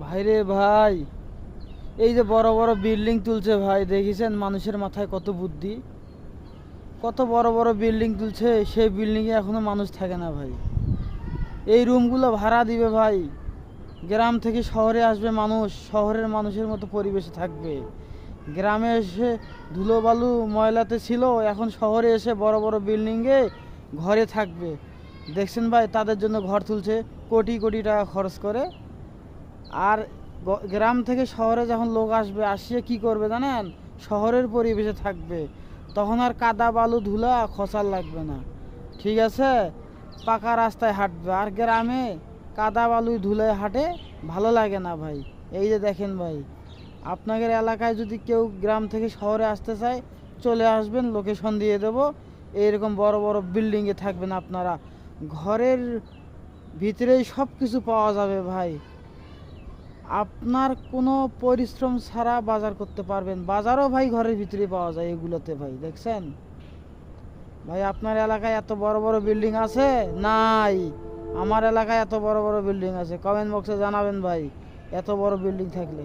ভাইরে ভাই, এই যে বড় বড় বিল্ডিং তুলছে ভাই, দেখেছেন মানুষের মাথায় কত বুদ্ধি। কত বড় বড় বিল্ডিং তুলছে, সেই বিল্ডিংয়ে এখনো মানুষ থাকে না ভাই। এই রুমগুলো ভাড়া দিবে ভাই, গ্রাম থেকে শহরে আসবে মানুষ, শহরের মানুষের মতো পরিবেশে থাকবে। গ্রামে এসে ধুলোবালু ময়লাতে ছিল, এখন শহরে এসে বড় বড় বিল্ডিংয়ে ঘরে থাকবে। দেখছেন ভাই, তাদের জন্য ঘর তুলছে কোটি কোটি টাকা খরচ করে। আর গ্রাম থেকে শহরে যখন লোক আসবে, আসিয়ে কি করবে জানেন? শহরের পরিবেশে থাকবে। তখন আর কাদা বালু ধুলা খসার লাগবে না, ঠিক আছে? পাকা রাস্তায় হাঁটবে। আর গ্রামে কাদা বালু ধুলায় হাঁটে, ভালো লাগে না ভাই। এই যে দেখেন ভাই, আপনাদের এলাকায় যদি কেউ গ্রাম থেকে শহরে আসতে চায়, চলে আসবেন, লোকেশন দিয়ে দেবো। এইরকম বড় বড় বিল্ডিংয়ে থাকবেন আপনারা, ঘরের ভিতরেই সব কিছু পাওয়া যাবে ভাই। আপনার কোনো পরিশ্রম ছাড়া বাজার করতে পারবেন। বাজারও ভাই ঘরের ভিতরে পাওয়া যায় এগুলোতে ভাই, দেখছেন ভাই? আপনার এলাকায় এত বড় বড় বিল্ডিং আছে? নাই। আমার এলাকায় এত বড় বড় বিল্ডিং আছে, কমেন্ট বক্সে জানাবেন ভাই, এত বড় বিল্ডিং থাকলে।